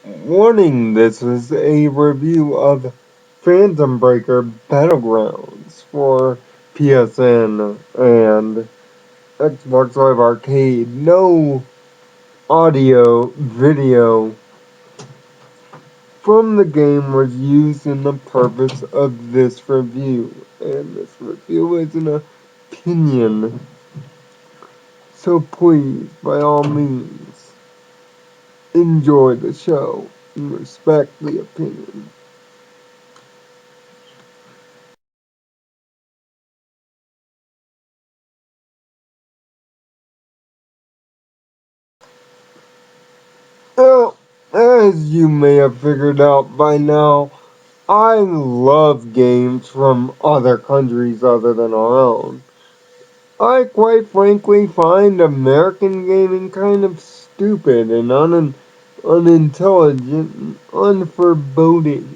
Warning, this is a review of Phantom Breaker Battlegrounds for PSN and Xbox Live Arcade. No audio, video from the game was used in the purpose of this review, and this review is an opinion. So please, by all means, enjoy the show and respect the opinion. Well, as you may have figured out by now, I love games from other countries other than our own. I quite frankly find American gaming kind of stupid and unintelligent and unforeboding.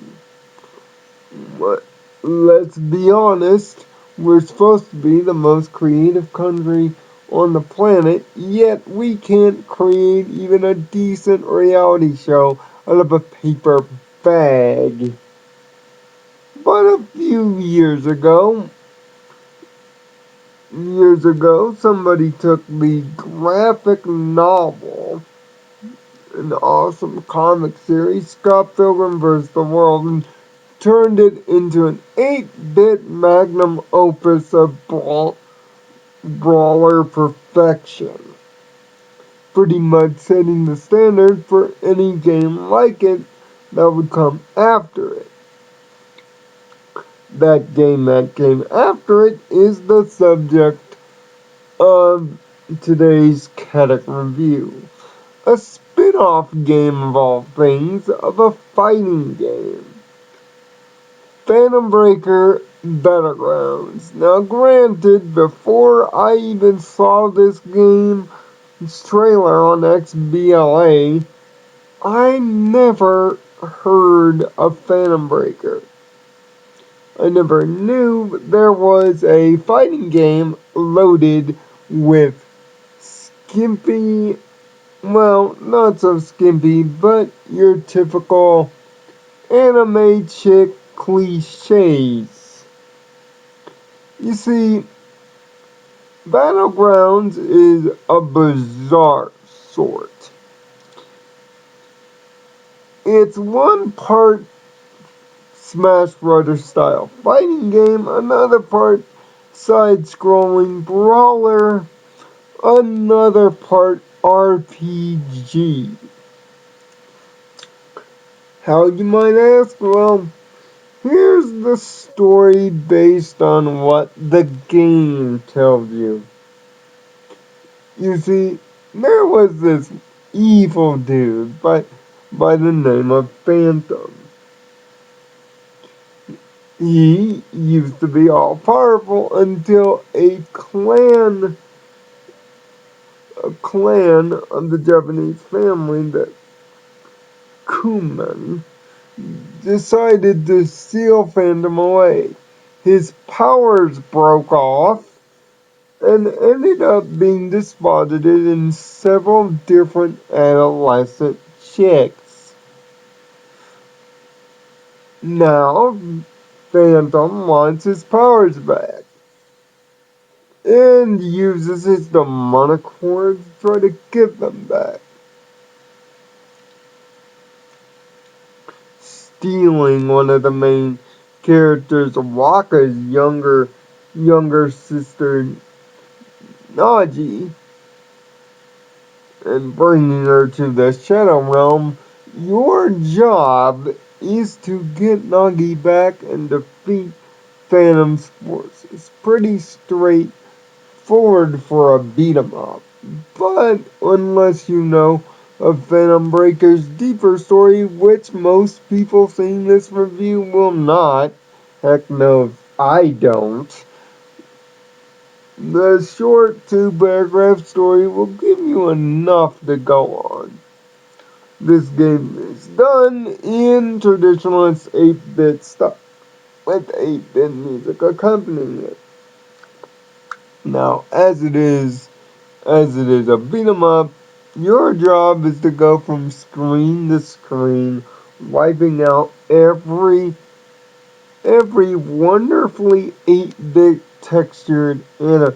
But let's be honest, we're supposed to be the most creative country on the planet, yet we can't create even a decent reality show out of a paper bag. But a few years ago, somebody took the graphic novel, an awesome comic series, Scott Pilgrim vs. the World, and turned it into an 8-bit magnum opus of brawler perfection, pretty much setting the standard for any game like it that would come after it. That game that came after it is the subject of today's Kadic review. A spin-off game of all things of a fighting game. Phantom Breaker Battlegrounds. Now granted, before I even saw this game's trailer on XBLA, I never heard of Phantom Breaker. I never knew there was a fighting game loaded with skimpy, well, not so skimpy, but your typical anime chick cliches. You see, Battlegrounds is a bizarre sort. It's one part Smash Brothers style fighting game, another part side-scrolling brawler, another part RPG. How, you might ask? Well, here's the story based on what the game tells you. You see, there was this evil dude by the name of Pantom. He used to be all powerful until a clan of the Japanese family, that Kuman, decided to steal Phantom away. His powers broke off and ended up being deposited in several different adolescent chicks. Now, Phantom wants his powers back and uses his demonic horns to try to get them back, stealing one of the main characters, Waka's younger sister, Naji, and bringing her to the Shadow Realm. Your job is to get Nagi back and defeat Phantom's forces. Pretty straightforward for a beat 'em up. But unless you know of Phantom Breaker's deeper story, which most people seeing this review will not, heck no, I don't, the short 2-paragraph story will give you enough to go on. This game is done in traditionalist 8-bit style, with 8-bit music accompanying it. Now, as it is a beat 'em up, Your job is to go from screen to screen, wiping out every wonderfully 8-bit textured anime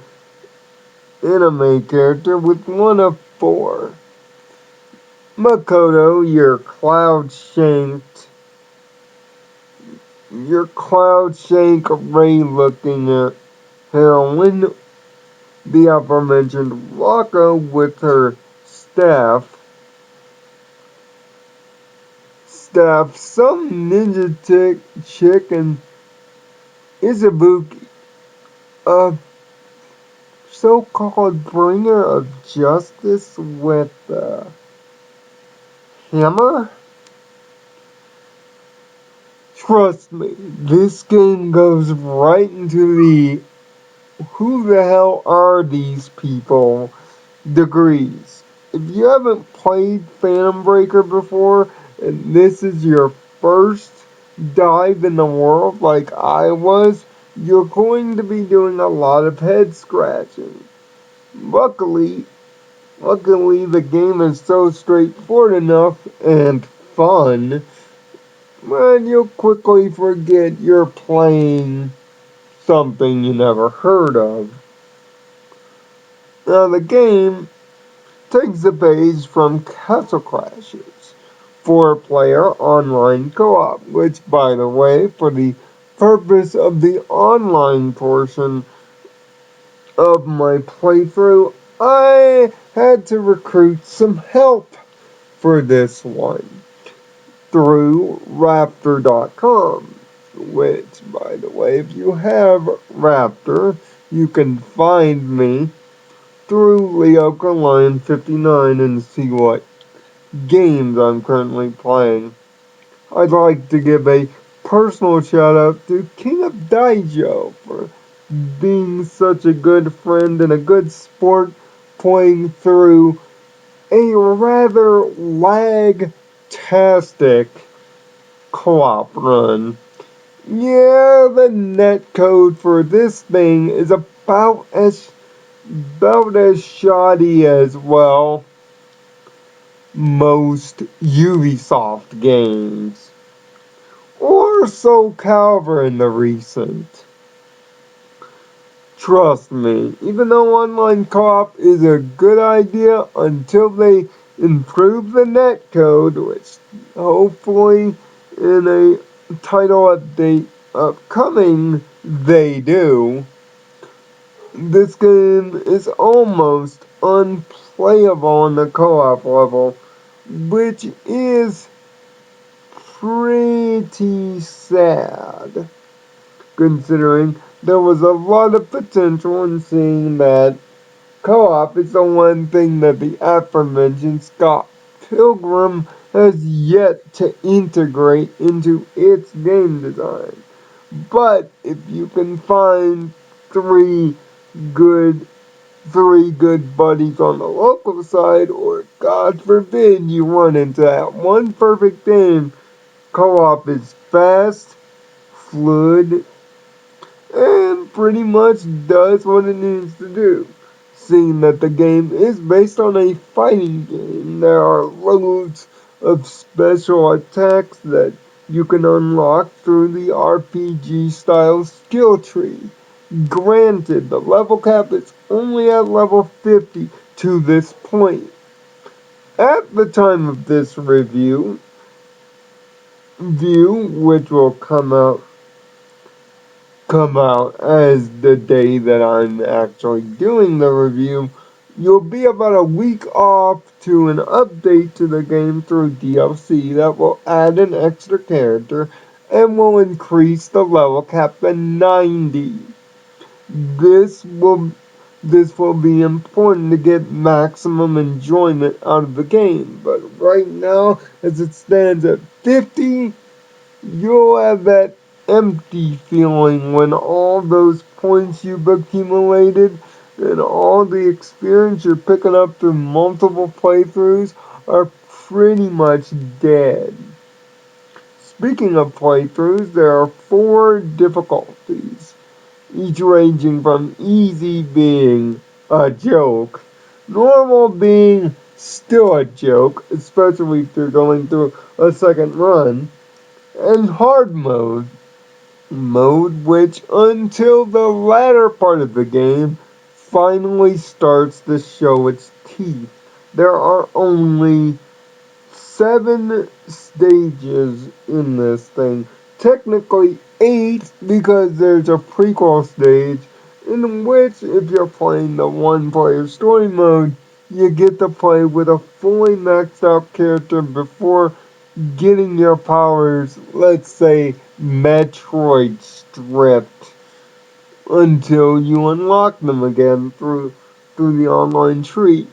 character with one of four. Makoto, your cloud shank ray looking heroine, the aforementioned Rocco with her some ninja chick, and Izubuki, a so-called bringer of justice with a hammer? Trust me, this game goes right into the who the hell are these people degrees. If you haven't played Phantom Breaker before, and this is your first dive in the world like I was, you're going to be doing a lot of head scratching. Luckily, the game is so straightforward enough and fun, but you'll quickly forget you're playing something you never heard of. Now, the game takes a page from Castle Crashers, 4-player online co-op, which, by the way, for the purpose of the online portion of my playthrough, I had to recruit some help for this one through Raptor.com, which, by the way, if you have Raptor, you can find me through Leoka Lion 59 and see what games I'm currently playing. I'd like to give a personal shout out to King of Daijo for being such a good friend and a good sport playing through a rather lag-tastic co-op run. Yeah, the netcode for this thing is about as shoddy as, well, most Ubisoft games. Or so Calver in the recent. Trust me, even though online co-op is a good idea until they improve the netcode, which hopefully in a title update upcoming they do, this game is almost unplayable on the co-op level, which is pretty sad, considering there was a lot of potential in seeing that co-op is the one thing that the aforementioned Scott Pilgrim has yet to integrate into its game design. But if you can find good three good buddies on the local side, or God forbid you run into that one perfect game, co-op is fast, fluid, and pretty much does what it needs to do. Seeing that the game is based on a fighting game, there are loads of special attacks that you can unlock through the RPG style skill tree. Granted, the level cap is only at level 50 to this point. At the time of this which will come out as the day that I'm actually doing the review, you'll be about a week off to an update to the game through DLC that will add an extra character and will increase the level cap to 90. This will be important to get maximum enjoyment out of the game, but right now, as it stands at 50, you'll have that empty feeling when all those points you've accumulated and all the experience you're picking up through multiple playthroughs are pretty much dead. Speaking of playthroughs, there are 4 difficulties, each ranging from easy being a joke, normal being still a joke, especially if you're going through a second run. And hard mode which until the latter part of the game finally starts to show its teeth. There are only 7 stages in this thing. Technically 8 because there's a prequel stage in which if you're playing the one player story mode, you get to play with a fully maxed out character before getting your powers, let's say, Metroid stripped until you unlock them again through the online tree.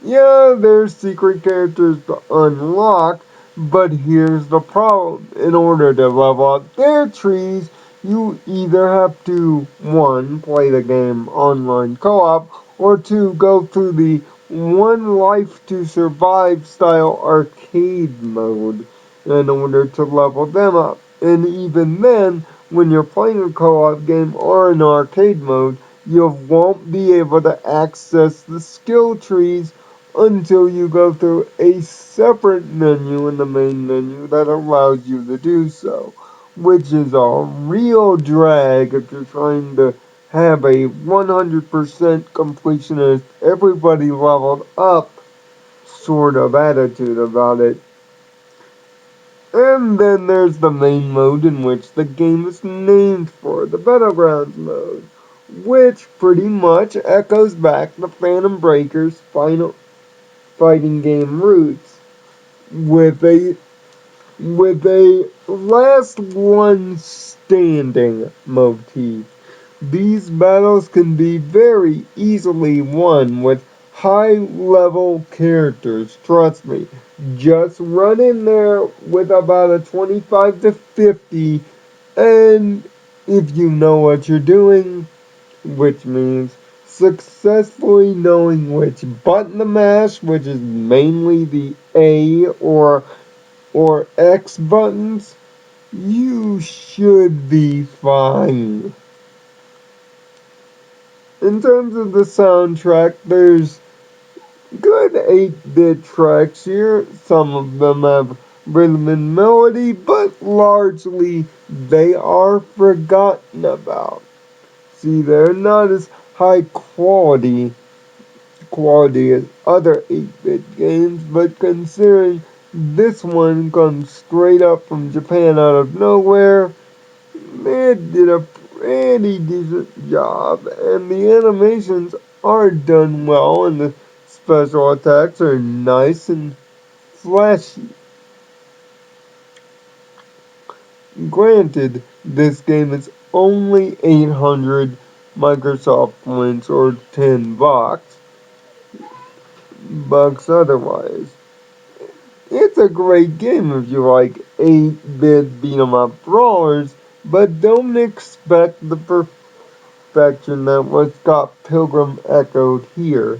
Yeah, there's secret characters to unlock, but here's the problem. In order to level up their trees, you either have to, 1, play the game online co-op, or 2, go through the one life to survive style arcade mode in order to level them up. And even then, when you're playing a co-op game or an arcade mode, you won't be able to access the skill trees until you go through a separate menu in the main menu that allows you to do so, which is a real drag if you're trying to have a 100% completionist, everybody leveled up sort of attitude about it. And then there's the main mode in which the game is named for, the Battlegrounds mode, which pretty much echoes back the Phantom Breaker's final fighting game roots with a last one standing motif. These battles can be very easily won with high level characters, trust me. Just run in there with about a 25 to 50 and if you know what you're doing, which means successfully knowing which button to mash, which is mainly the A or X buttons, you should be fine. In terms of the soundtrack, there's good 8-bit tracks here. Some of them have rhythm and melody, but largely they are forgotten about. See, they're not as high quality as other 8-bit games, but considering this one comes straight up from Japan out of nowhere, they did a pretty decent job, and the animations are done well, and the special attacks are nice and flashy. Granted, this game is only 800 Microsoft points or $10 otherwise. It's a great game if you like 8-bit beat 'em up brawlers, but don't expect the perfection that was Scott Pilgrim echoed here.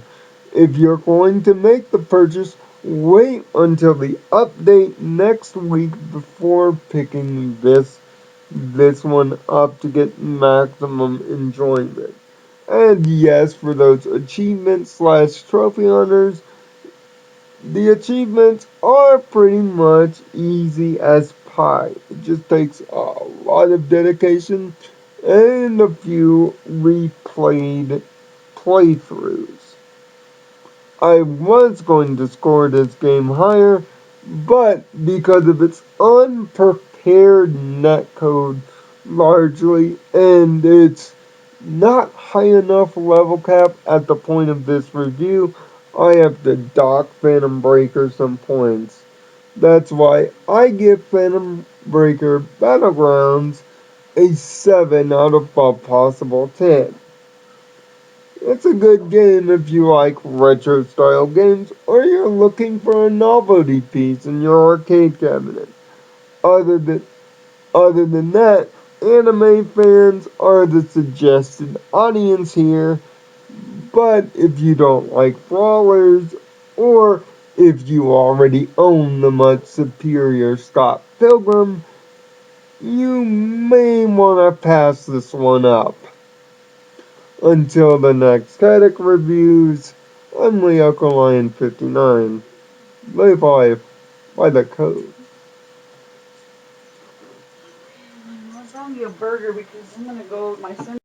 If you're going to make the purchase, wait until the update next week before picking this one up to get maximum enjoyment. And yes, for those achievements slash trophy hunters, the achievements are pretty much easy as pie. It just takes a lot of dedication and a few replayed playthroughs. I was going to score this game higher, but because of its unprepared netcode largely and its not high enough level cap at the point of this review, I have to dock Phantom Breaker some points. That's why I give Phantom Breaker Battlegrounds a 7 out of a possible 10. It's a good game if you like retro style games or you're looking for a novelty piece in your arcade cabinet. Other than Other than that, anime fans are the suggested audience here, but if you don't like brawlers, or if you already own the much superior Scott Pilgrim, you may want to pass this one up. Until the next Kadic reviews, I'm Leo Lion 59. Lay by the code. Let's go get a burger because I'm gonna go. My son